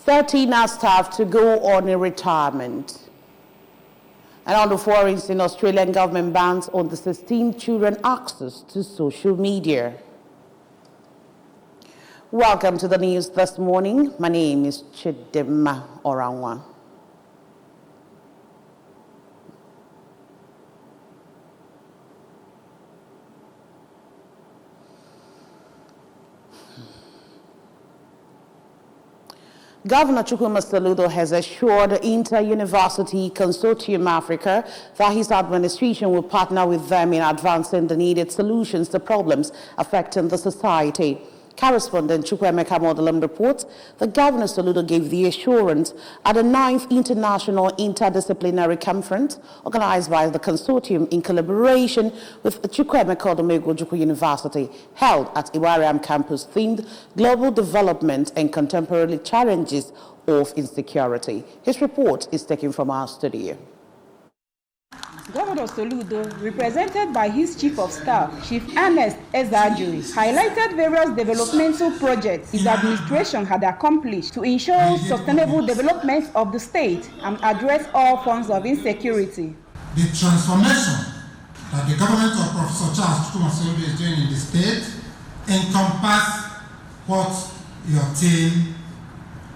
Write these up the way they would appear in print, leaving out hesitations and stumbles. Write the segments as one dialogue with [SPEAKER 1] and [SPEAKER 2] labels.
[SPEAKER 1] 13 are staff to go on a retirement. And on the forums in Australian government bans on the 16 children access to social media. Welcome to the news this morning. My name is Chidima Oranwa. Governor Chukwuma Soludo has assured Inter-University Consortium Africa that his administration will partner with them in advancing the needed solutions to problems affecting the society. Correspondent Chukwemeka Modelam reports that Governor Soludo gave the assurance at the 9th International Interdisciplinary Conference organized by the consortium in collaboration with Chukwemeka Odumegwu University, held at Iwariam campus, themed Global Development and Contemporary Challenges of Insecurity. His report is taken from our studio.
[SPEAKER 2] Governor Soludo, represented by his Chief of Staff, Chief Ernest Ezajuri, highlighted various developmental projects his administration had accomplished to ensure sustainable development of the state and address all forms of insecurity.
[SPEAKER 3] The transformation that the government of Professor Charles Chukwuma Soludo is doing in the state encompasses what your team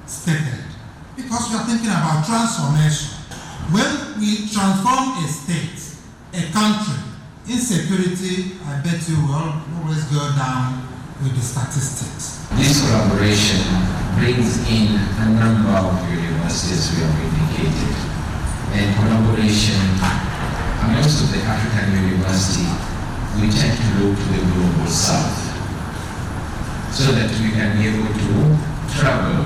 [SPEAKER 3] stated. Because we are thinking about transformation. When we transform a state, a country, insecurity, I bet you will always go down with the statistics.
[SPEAKER 4] This collaboration brings in a number of universities we have indicated, and collaboration amongst the African university, we tend to look to the global south so that we can be able to travel.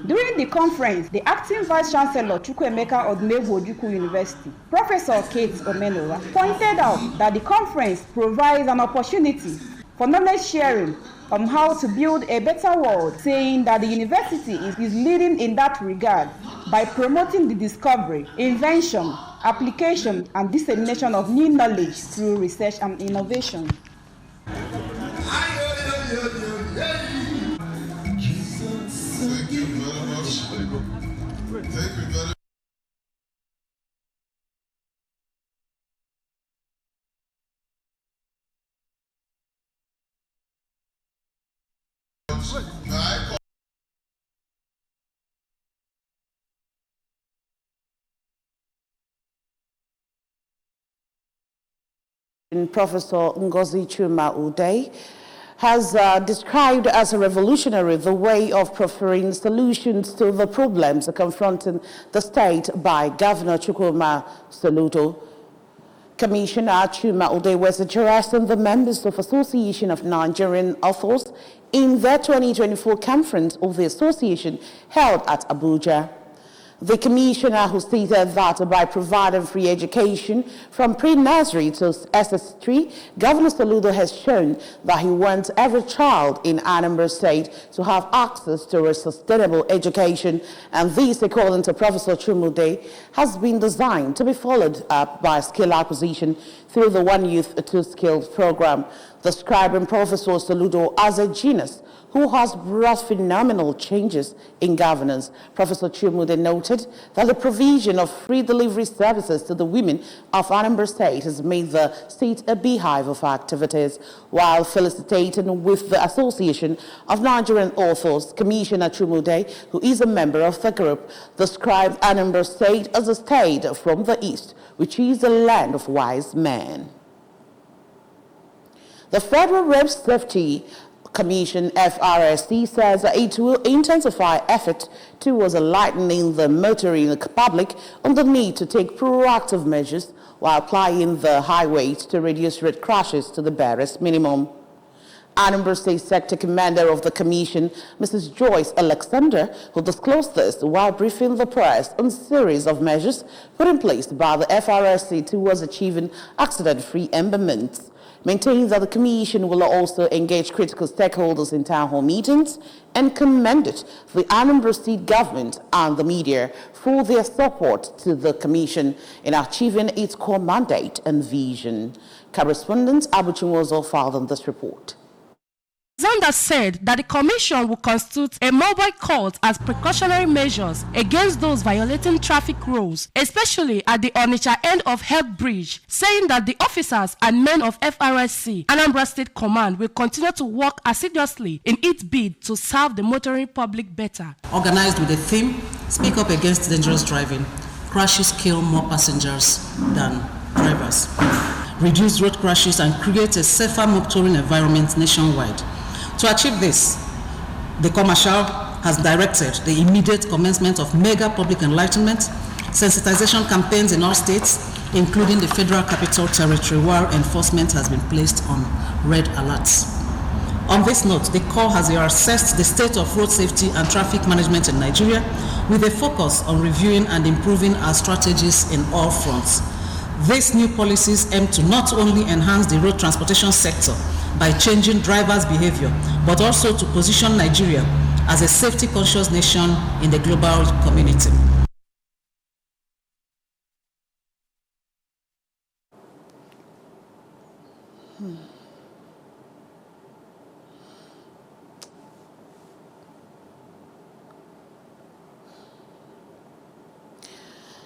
[SPEAKER 2] During the conference, the acting Vice-Chancellor Chukwemeka Odumegwu University, Professor Kate Omenola, pointed out that the conference provides an opportunity for knowledge sharing on how to build a better world, saying that the university is leading in that regard by promoting the discovery, invention, application, and dissemination of new knowledge through research and innovation.
[SPEAKER 1] Professor Ngozi Chuma Ude has described as a revolutionary the way of proffering solutions to the problems confronting the state by Governor Chukwuma Soludo. Commissioner Chuma Ude was addressing the members of Association of Nigerian Authors in their 2024 conference of the association held at Abuja. The commissioner, who stated that by providing free education from pre-nursery to SS3, Governor Soludo has shown that he wants every child in Anambra State to have access to a sustainable education, and this, according to Professor Chumude, has been designed to be followed up by skill acquisition through the One Youth, Two Skills program, describing Professor Soludo as a genius who has brought phenomenal changes in governance. Professor Chumude noted that the provision of free delivery services to the women of Anambra State has made the state a beehive of activities. While felicitating with the Association of Nigerian Authors, Commissioner Chumude, who is a member of the group, described Anambra State as a state from the east, which is the land of wise men. The Federal Road Safety Commission, FRSC, says it will intensify efforts towards enlightening the motoring public on the need to take proactive measures while applying the highways to reduce road crashes to the barest minimum. Anambra State Sector Commander of the Commission, Mrs. Joyce Alexander, who disclosed this while briefing the press on a series of measures put in place by the FRSC towards achieving accident-free environments, maintains that the Commission will also engage critical stakeholders in town hall meetings and commended the Anambra State government and the media for their support to the Commission in achieving its core mandate and vision. Correspondent Abu Chimozo filed on this report.
[SPEAKER 5] Alexander said that the Commission will constitute a mobile court as precautionary measures against those violating traffic rules, especially at the Onitsha end of Health Bridge, saying that the officers and men of FRSC, Anambra State Command, will continue to work assiduously in its bid to serve the motoring public better.
[SPEAKER 6] Organized with the theme, Speak Up Against Dangerous Driving, crashes kill more passengers than drivers, reduce road crashes and create a safer motoring environment nationwide. To achieve this, the Commercial has directed the immediate commencement of mega public enlightenment, sensitization campaigns in all states, including the Federal Capital Territory, where enforcement has been placed on red alerts. On this note, the Corps has assessed the state of road safety and traffic management in Nigeria with a focus on reviewing and improving our strategies in all fronts. These new policies aim to not only enhance the road transportation sector by changing drivers' behavior, but also to position Nigeria as a safety-conscious nation in the global community.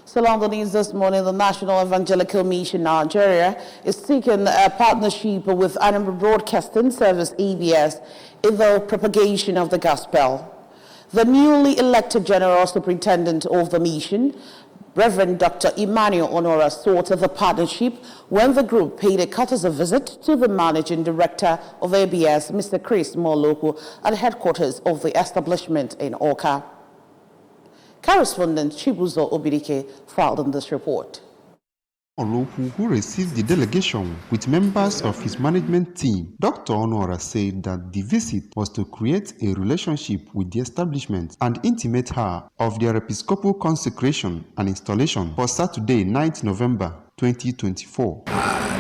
[SPEAKER 1] So on the news this morning, the National Evangelical Mission Nigeria is seeking a partnership with Anambra Broadcasting Service (ABS) in the propagation of the gospel. The newly elected General Superintendent of the mission, Reverend Dr. Emmanuel Onora, sought the partnership when the group paid a courtesy visit to the Managing Director of ABS, Mr. Chris Moloko, at headquarters of the establishment in Awka. Correspondent Chibuzo Obidike filed in this report.
[SPEAKER 7] Oloku, who received the delegation with members of his management team, Dr. Onora said that the visit was to create a relationship with the establishment and intimate her of their episcopal consecration and installation for Saturday, 9th November 2024.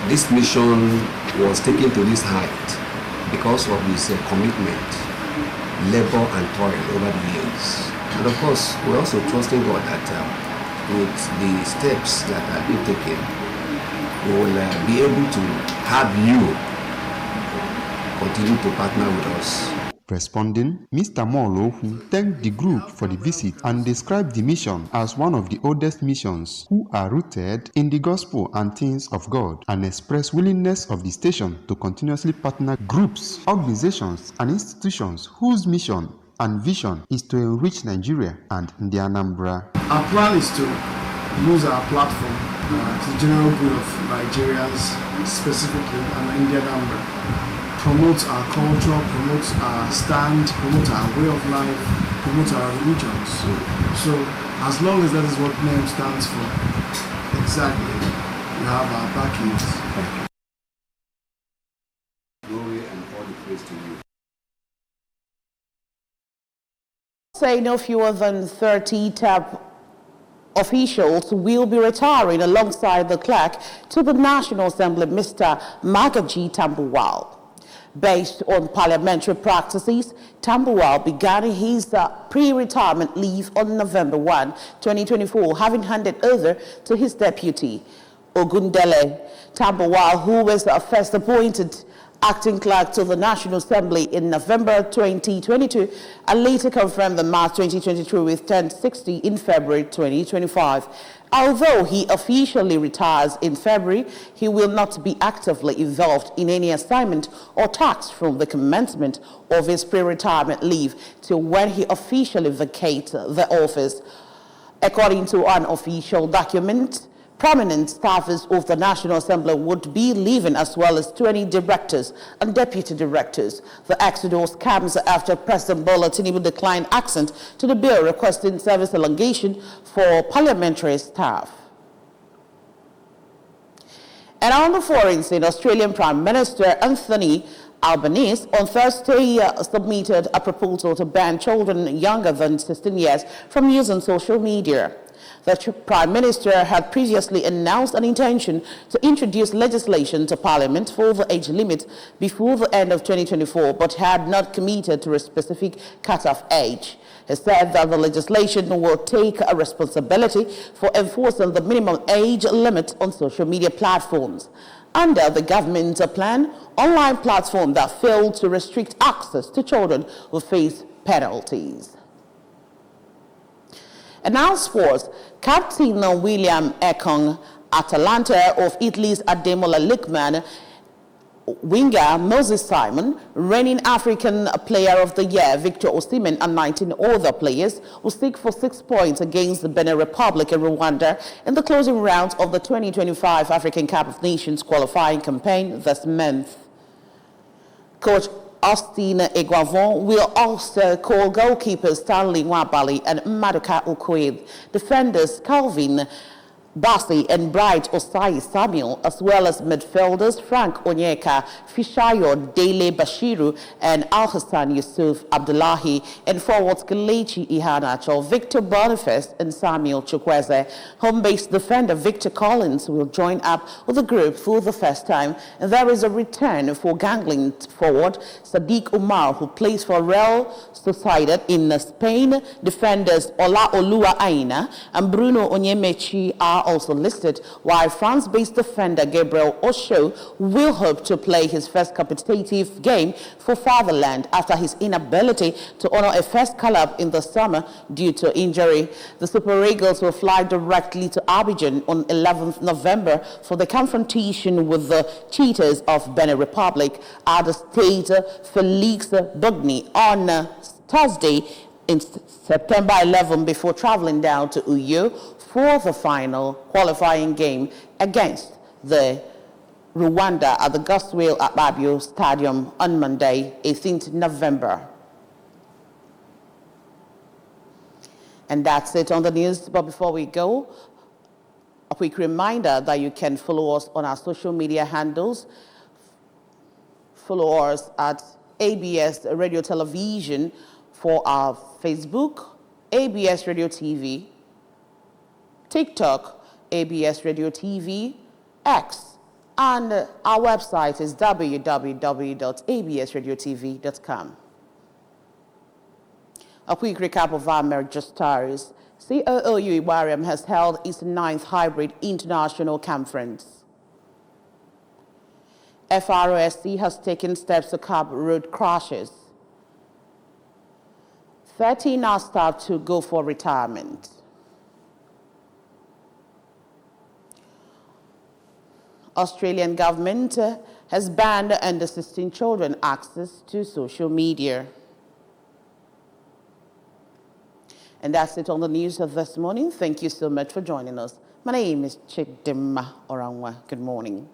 [SPEAKER 8] This mission was taken to this height because of his commitment, labor and toil over the years. And of course, we're also trusting God that with the steps that have been taken, we will be able to have you continue to partner with us.
[SPEAKER 7] Responding, Mr. Molohu thanked the group for the visit and described the mission as one of the oldest missions who are rooted in the gospel and things of God, and expressed willingness of the station to continuously partner groups, organizations, and institutions whose mission and vision is to enrich Nigeria and the Anambra.
[SPEAKER 9] Our plan is to use our platform to the general good of Nigerians, specifically and in the Anambra. Promote our culture, promote our stand, promote our way of life, promote our religions. So as long as that is what name stands for, exactly, we have our backings.
[SPEAKER 8] Glory and all the praise to you.
[SPEAKER 1] Say no fewer than 30 TAP officials will be retiring alongside the clerk to the National Assembly, Mr. Magaji Tambuwal. Based on parliamentary practices, Tambuwal began his pre-retirement leave on November 1, 2024, having handed over to his deputy, Ogundele. Tambuwal, who was first appointed acting clerk to the National Assembly in November 2022 and later confirmed in March 2023 with 1060 in February 2025. Although he officially retires in February, he will not be actively involved in any assignment or task from the commencement of his pre-retirement leave till when he officially vacates the office. According to an official document, prominent staffers of the National Assembly would be leaving, as well as 20 directors and deputy directors. The exodus comes after President Bola Tinubu declined accent to the bill requesting service elongation for parliamentary staff. And on the foreign scene, Australian Prime Minister Anthony Albanese on Thursday submitted a proposal to ban children younger than 16 years from using social media. The Prime Minister had previously announced an intention to introduce legislation to Parliament for the age limit before the end of 2024, but had not committed to a specific cut-off age. He said that the legislation will take a responsibility for enforcing the minimum age limit on social media platforms. Under the government's plan, online platforms that fail to restrict access to children will face penalties. And now sports. Captain William Ekong Atalanta of Italy's Ademola Lookman, winger Moses Simon, reigning African Player of the Year Victor Osimhen, and 19 other players will stick for 6 points against the Benin Republic and Rwanda in the closing round of the 2025 African Cup of Nations qualifying campaign this month. Coach Austin Eguavon will also call goalkeepers Stanley Nwabali and Maduka Okoye, defenders Calvin Bassi and Bright Osai Samuel, as well as midfielders Frank Onyeka, Fishayo Dele Bashiru, and Al-Hassan Yusuf Abdullahi, and forwards Kelechi Ihanacho, Victor Boniface, and Samuel Chukwueze. Home-based defender Victor Collins will join up with the group for the first time, and there is a return for gangling forward Sadiq Umar, who plays for Real Sociedad in Spain. Defenders Ola Olua Aina and Bruno Onyemechi are also listed, while France-based defender Gabriel Osho will hope to play his first competitive game for fatherland after his inability to honor a first call-up in the summer due to injury. The Super Eagles will fly directly to Abidjan on 11th November for the confrontation with the Cheetahs of Benin Republic at the Stade Felix Bugny on Thursday in September 11 before traveling down to Uyo for the final qualifying game against the Rwanda at the Goswell Akpabio Stadium on Monday, 18th November. And that's it on the news. But before we go, a quick reminder that you can follow us on our social media handles. Follow us at ABS Radio Television for our Facebook, ABS Radio TV, TikTok, ABS Radio TV, X, and our website is www.absradiotv.com. A quick recap of our major stories. COOU Iwariam has held its 9th Hybrid International Conference. FROSC has taken steps to curb road crashes. 13 are staff to go for retirement. Australian government has banned under 16 children access to social media. And that's it on the news of this morning. Thank you so much for joining us. My name is Chidimma Orangwa. Good morning.